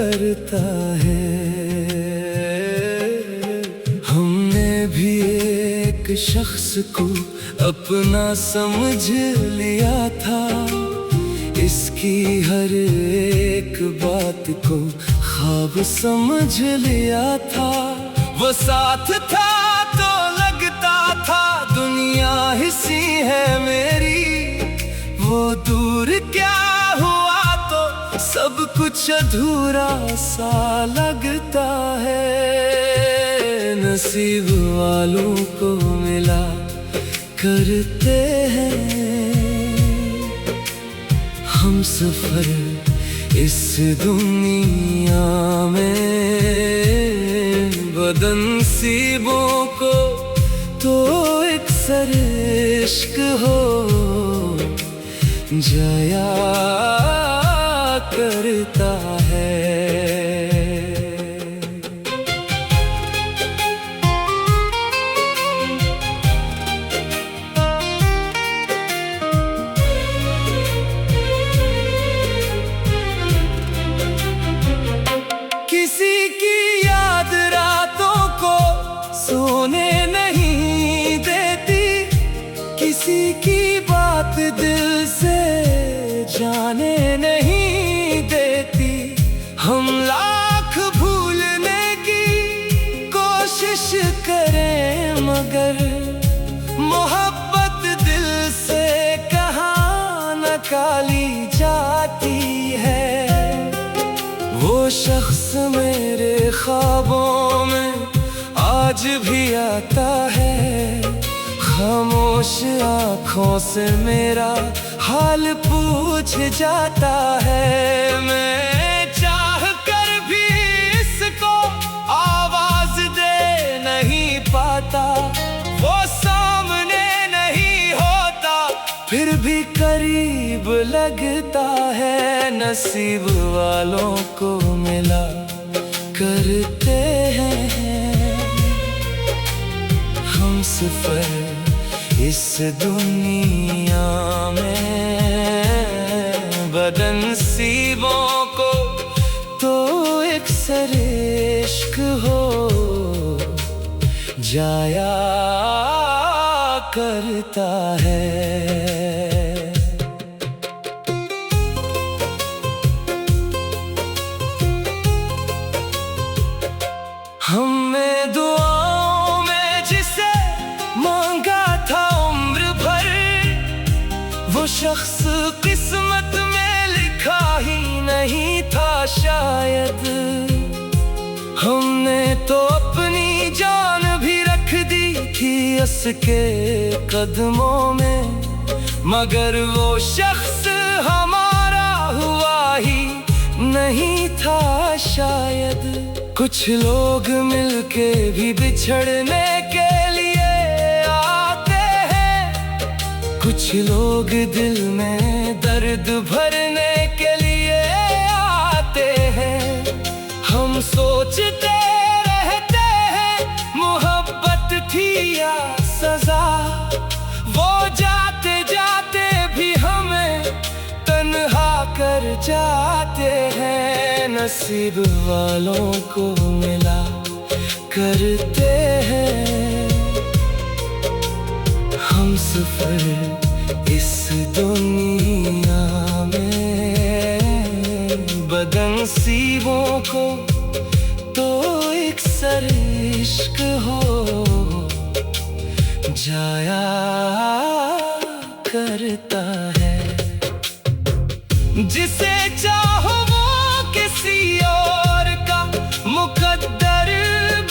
करता है। हमने भी एक शख्स को अपना समझ लिया था, इसकी हर एक बात को ख्वाब समझ लिया था। वो साथ था तो लगता था दुनिया ही सी है मेरी, वो दूर क्या हुआ तो सब कुछ अधूरा सा लगता है। नसीब वालों को मिला करते हैं हम सफर इस दुनिया में। बदनसीबों को तो एक सर इश्क हो जाया करता है। किसी की याद रातों को सोने नहीं देती, किसी की बात दिल से जाने नहीं देती। हम लाख भूलने की कोशिश करें मगर मोहब्बत दिल से कहाँ निकाली जाती है। वो शख्स मेरे ख्वाबों में आज भी आता है, खामोश आँखों से मेरा हाल पूछ जाता है। मैं चाह कर भी इसको आवाज दे नहीं पाता, वो सामने नहीं होता फिर भी करीब लगता है। नसीब वालों को मिला करते हैं हम सफर इस दुनिया में। बदनसीबों को तो एक सर इश्क हो जाया करता है। हमने दुआओं में जिसे मांगा था उम्र भर, वो शख्स किस्मत में लिखा ही नहीं था शायद। हमने तो अपनी जान भी रख दी थी उसके कदमों में, मगर वो शख्स हमारा हुआ ही नहीं था शायद। कुछ लोग मिलके भी बिछड़ने के लिए आते हैं, कुछ लोग दिल में दर्द भरने के लिए आते हैं। हम सोचते रहते हैं मोहब्बत थी या सजा, वो जाते जाते भी हमें तन्हा कर जाते हैं। नसीब वालों को मिला करते हैं हम सफर इस दुनिया में। बदनसीबों को तो एक सर इश्क हो जाया करता है। जिसे चाहो वो किसी और का मुकद्दर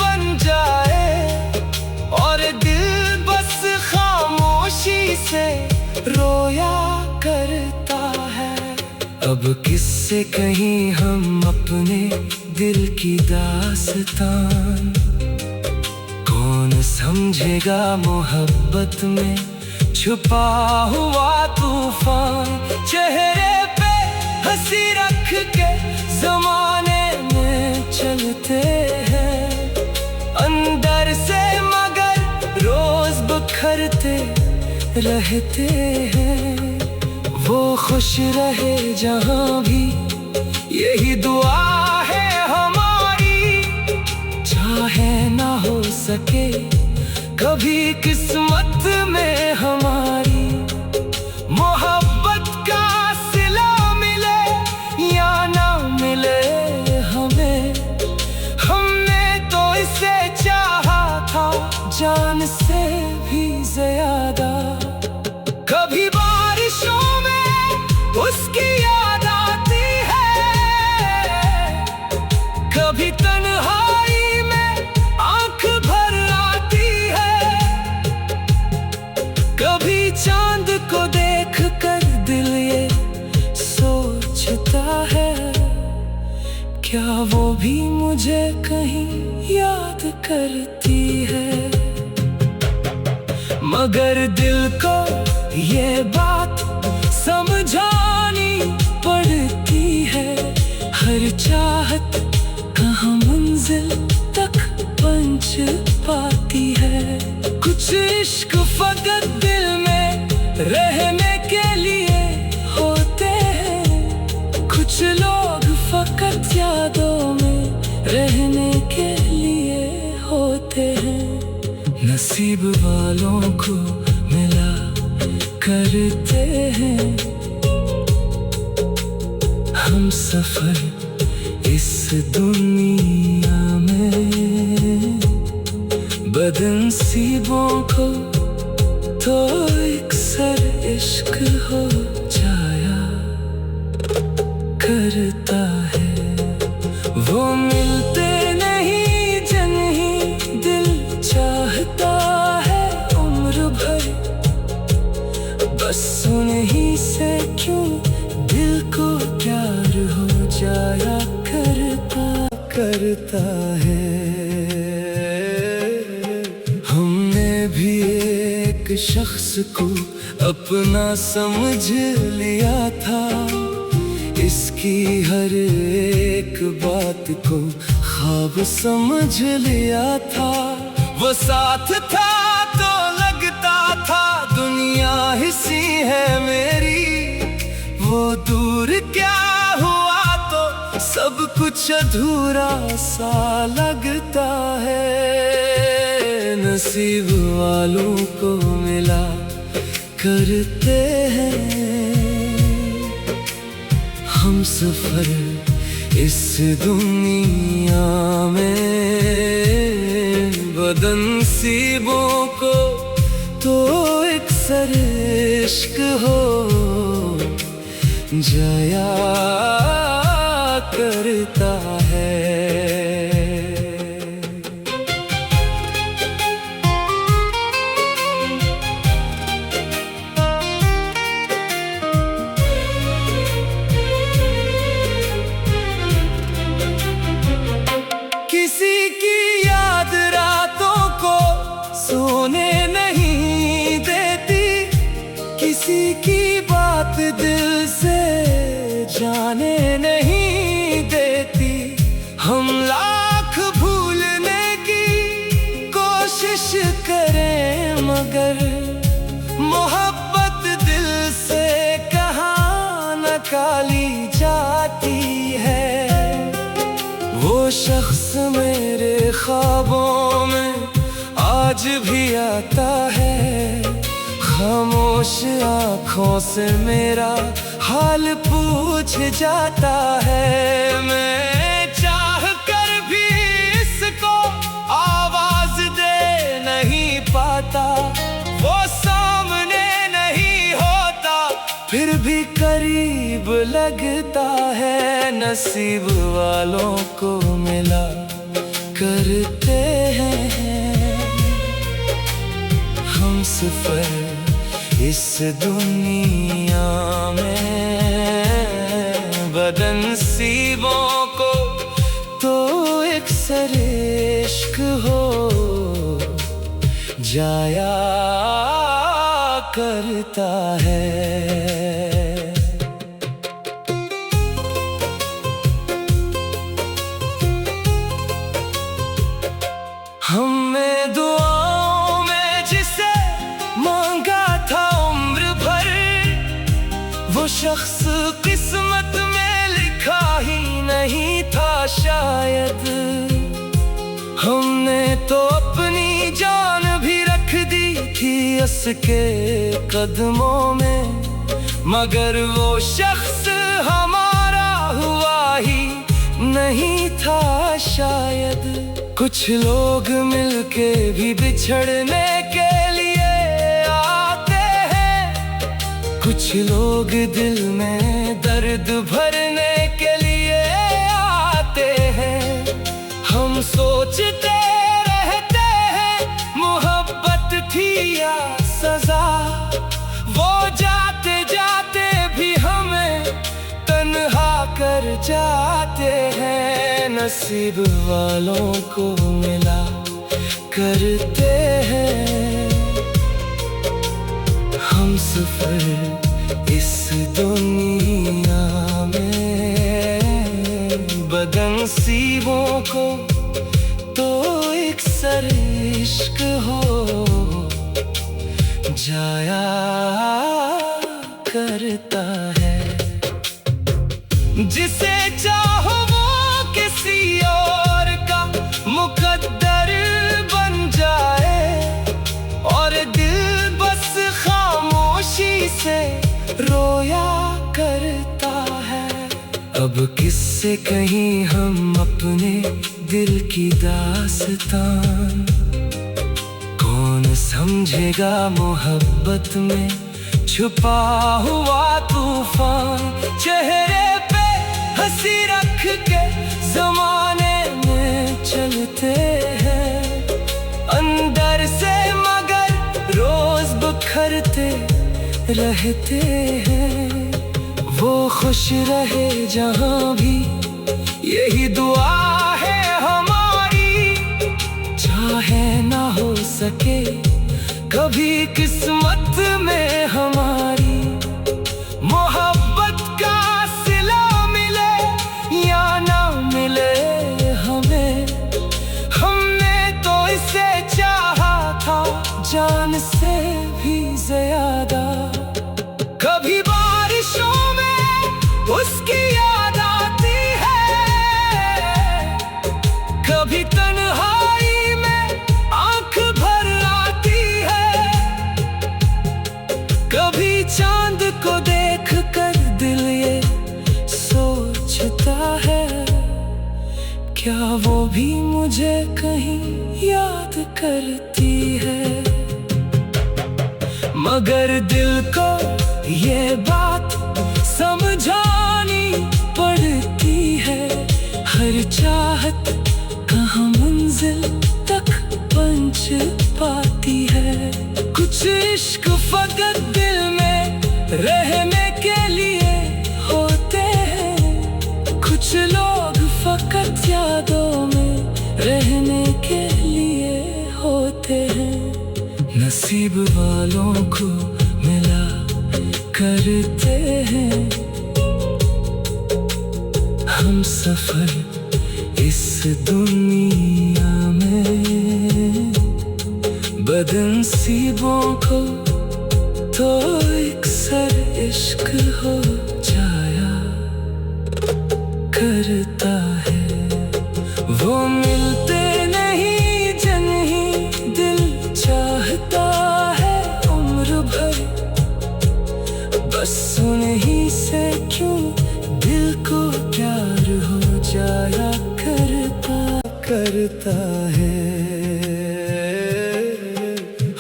बन जाए, और दिल बस खामोशी से रोया करता है। अब किससे कहीं हम अपने दिल की दास्तान, कौन समझेगा मोहब्बत में छुपा हुआ तूफान। चेहरे पे हंसी रख के जमाने में चलते हैं, अंदर से मगर रोज बिखरते रहते हैं। वो खुश रहे जहां भी यही दुआ है क्या वो भी मुझे कहीं याद करती है? मगर दिल को ये बात समझानी पड़ती है। हर चाहत कहाँ मंजिल तक पहुंच पाती है। कुछ इश्क फकत दिल में रहने के लिए होते हैं, कुछ लोग फकत यादों में रहने के लिए होते हैं। नसीब वालों को मिला करते हैं हम सफर इस दुनिया में। बदनसीबों को तो अक्सर इश्क हो जाया करता है। वो मिलते नहीं जन ही दिल चाहता है उम्र भर, बस उन्हीं से क्यों दिल को प्यार हो जाया करता है। हमने भी एक शख्स को अपना समझ लिया था, इसकी हर एक बात को ख्वाब समझ लिया था। वो साथ था तो लगता था दुनिया ही सी है मेरी, वो दूर क्या हुआ तो सब कुछ अधूरा सा लगता है। नसीब वालों को मिला करते हैं हम सफर इस दुनिया में। बदनसीबों को तो अक्सर इश्क हो जाया करता है। किसी की याद रातों को सोने नहीं देती, किसी की बात दिल से जाने नहीं देती। हम लाख भूलने की कोशिश करें मगर मोहब्बत दिल से कहाँ निकाली जाती है। वो शख्स मेरे ख्वाबों में आज भी आता है, खामोश आँखों से मेरा हाल पूछ जाता है। मैं चाह कर भी इसको आवाज दे नहीं पाता, वो सामने नहीं होता फिर भी करीब लगता है। नसीब वालों को मिला करते हैं हम सफर इस दुनिया में। बदनसीबों को तो अक्सर इश्क हो जाया करता है। हमने दुआओं में जिसे मांगा था उम्र भर, वो शख्स किस्मत में लिखा ही नहीं था शायद। हमने तो अपनी जान भी रख दी थी उसके कदमों में, मगर वो शख्स हमारा हुआ ही नहीं था शायद। कुछ लोग मिलके भी बिछड़ने के लिए आते हैं, कुछ लोग दिल में दर्द भरने के लिए आते हैं। हम सोचते रहते हैं मोहब्बत थी या सजा, वो जाते जाते भी हमें तन्हा कर जाते हैं। नसीब वालों को मिला करते हैं हम सफर इस दुनिया में। बदनसीबों को तो एक सर इश्क हो जाया करता है। जिसे चाहो वो किसी और का मुकद्दर बन जाए और दिल बस खामोशी से रोया करता है। अब किससे कहीं हम अपने दिल की दास्तान, कौन समझेगा मोहब्बत में छुपा हुआ तूफान। चेहरे पे हंसी रख के जमाने में चलते हैं, अंदर से मगर रोज बिखरते रहते हैं। वो खुश रहे जहां भी यही दुआ है हमारी, चाहे ना हो सके कभी किस्मत में हमारी। मोहब्बत का सिला मिले या ना मिले हमें, हमने तो इसे चाहा था जान से भी ज्यादा। कभी बारिशों में उसकी याद आती है, कभी तन्हाई में आंख भर आती है, कभी चांद को देख कर दिल ये सोचता है, क्या वो भी मुझे कहीं याद करती है। मगर दिल को ये बात समझानी पड़ती है, हर चाहत कहाँ मंजिल तक पहुंच पाती है। कुछ इश्क फकत दिल में रहने के लिए होते हैं, कुछ लोग फकत यादों में रहने के लिए होते हैं। नसीब वालों को मिला करते हैं हम सफर इस दुनिया में। बदनसीबों को तो एक सर इश्क हो जाया करता है। वो मिलते नहीं जन ही दिल चाहता है उम्र भर, बस उन्हीं से क्यों दिल को प्यार हो जाया करता है।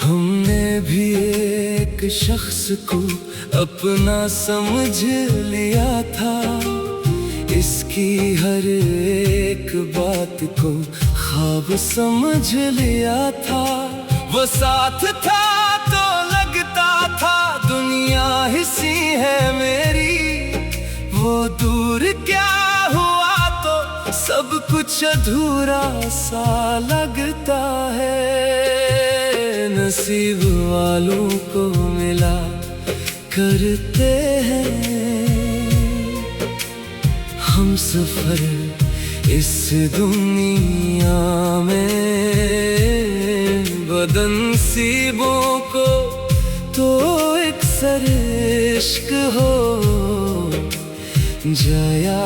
हमने भी एक शख्स को अपना समझ लिया था, इसकी हर एक बात को ख्वाब समझ लिया था। वो साथ था तो लगता था दुनिया ही सी है मेरी, वो दूर क्या हुआ तो सब कुछ अधूरा सा लगता है। नसीब वालों को मिला करते हैं हम सफर इस दुनिया में। बदनसीबों को तो एक सर इश्क हो जाया